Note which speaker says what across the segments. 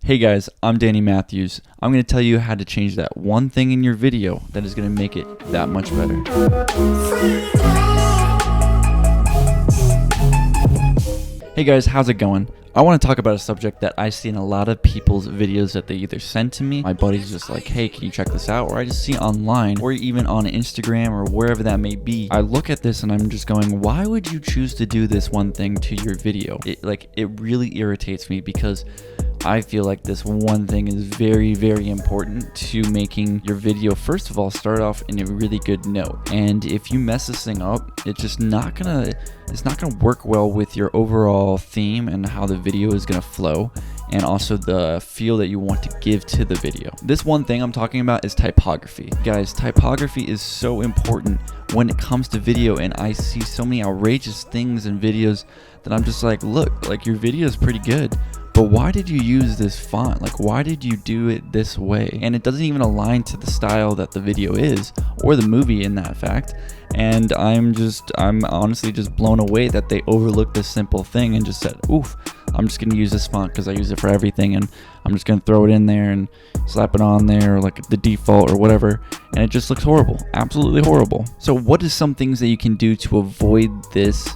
Speaker 1: Hey guys, I'm Danny Matthews. I'm going to tell you how to change that one thing in your video that is going to make it that much better. Hey guys, how's it going? I want to talk about a subject that I see in a lot of people's videos that they either send to me, my buddy's just like, hey, can you check this out? Or I just see online, or even on Instagram or wherever that may be. I look at this and I'm just going, why would you choose to do this one thing to your video? It really irritates me because I feel like this one thing is very, very important to making your video, first of all, start off in a really good note. And if you mess this thing up, it's not gonna work well with your overall theme and how the video is gonna flow, and also the feel that you want to give to the video. This one thing I'm talking about is typography. Guys, typography is so important when it comes to video, and I see so many outrageous things in videos that I'm just like, look, like your video is pretty good, but why did you use this font? Like, why did you do it this way? And it doesn't even align to the style that the video is, or the movie in that fact. And I'm honestly just blown away that they overlooked this simple thing and just said, oof, I'm just gonna use this font because I use it for everything, and I'm just gonna throw it in there and slap it on there like the default or whatever, and it just looks horrible, absolutely horrible. So what is some things that you can do to avoid this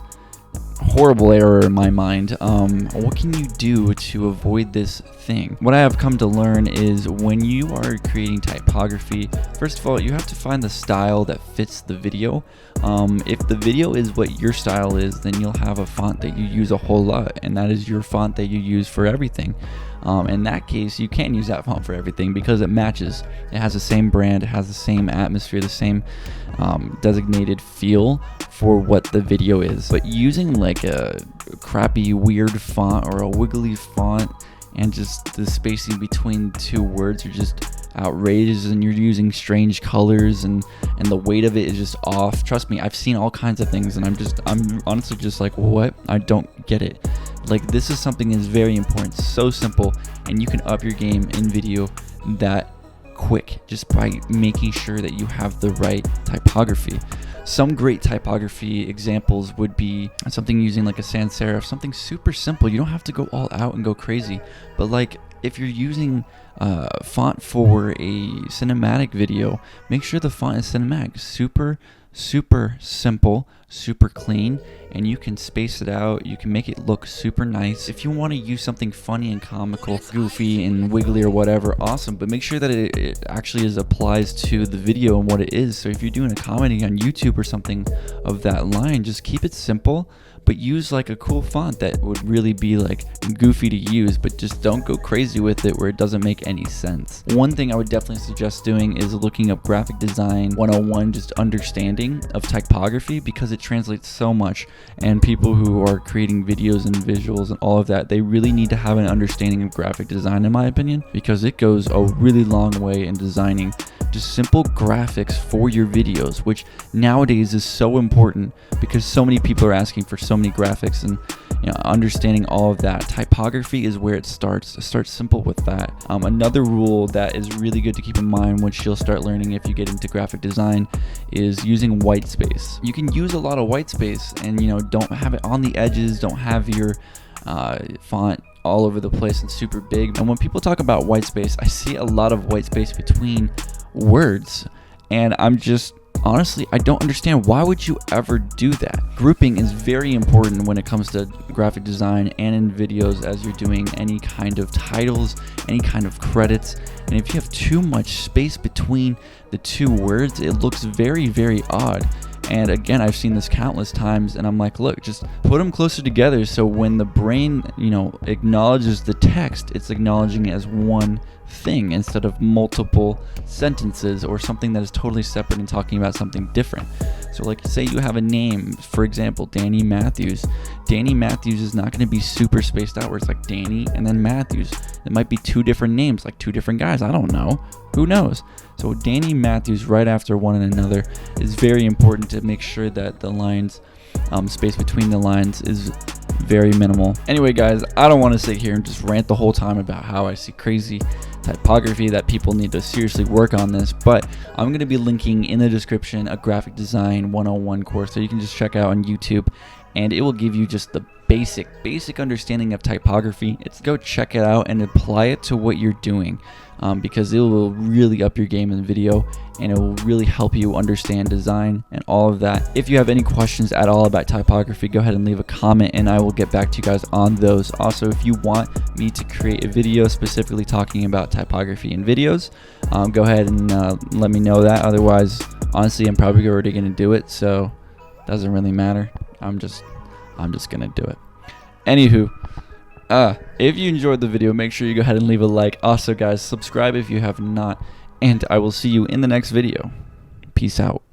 Speaker 1: horrible error in my mind? What can you do to avoid this thing? What I have come to learn is when you are creating typography, first of all, you have to find the style that fits the video. If the video is what your style is, then you'll have a font that you use a whole lot, and that is your font that you use for everything. In that case, you can't use that font for everything because it matches. It has the same brand, it has the same atmosphere, the same designated feel for what the video is. But using like a crappy weird font or a wiggly font, and just the spacing between two words are just outrageous, and you're using strange colors, and the weight of it is just off. Trust me, I've seen all kinds of things, and I'm honestly just like, what? I don't get it. Like, this is something that's very important, so simple, and you can up your game in video that quick just by making sure that you have the right typography. Some great typography examples would be something using like a sans serif, something super simple. You don't have to go all out and go crazy, but like if you're using font for a cinematic video, make sure the font is cinematic. Super simple, super clean, and you can space it out. You can make it look super nice. If you want to use something funny and comical, goofy and wiggly or whatever, awesome, but make sure that it actually applies to the video and what it is. So if you're doing a comedy on YouTube or something of that line, just keep it simple, but use like a cool font that would really be like goofy to use, but just don't go crazy with it where it doesn't make any sense. One thing I would definitely suggest doing is looking up graphic design 101, just understanding of typography, because it translates so much, and people who are creating videos and visuals and all of that, they really need to have an understanding of graphic design, in my opinion, because it goes a really long way in designing just simple graphics for your videos, which nowadays is so important because so many people are asking for so many graphics, and understanding all of that. Typography is where it starts. Start simple with that. Another rule that is really good to keep in mind, which you'll start learning if you get into graphic design, is using white space. You can use a lot of white space, and don't have it on the edges, don't have your font all over the place and super big. And when people talk about white space, I see a lot of white space between words, and honestly, I don't understand, why would you ever do that? Grouping is very important when it comes to graphic design and in videos, as you're doing any kind of titles, any kind of credits. And if you have too much space between the two words, it looks very, very odd. And again, I've seen this countless times, and I'm like, look, just put them closer together so when the brain, acknowledges the text, it's acknowledging it as one thing instead of multiple sentences or something that is totally separate and talking about something different. So like, say you have a name, for example, Danny Matthews. Danny Matthews is not going to be super spaced out where it's like Danny and then Matthews. It might be two different names, like two different guys. I don't know. Who knows? So Danny Matthews right after one another is very important to make sure that the lines, space between the lines is very minimal. Anyway, guys, I don't want to sit here and just rant the whole time about how I see crazy typography, that people need to seriously work on this, but I'm going to be linking in the description a graphic design 101 course that you can just check out on YouTube, and it will give you just the basic understanding of typography. Go check it out and apply it to what you're doing, because it will really up your game in video, and it will really help you understand design and all of that. If you have any questions at all about typography, go ahead and leave a comment and I will get back to you guys on those. Also, if you want me to create a video specifically talking about typography in videos, go ahead and let me know that. Otherwise, honestly, I'm probably already going to do it, so it doesn't really matter. I'm just gonna do it. Anywho, if you enjoyed the video, make sure you go ahead and leave a like. Also, guys, subscribe if you have not, and I will see you in the next video. Peace out.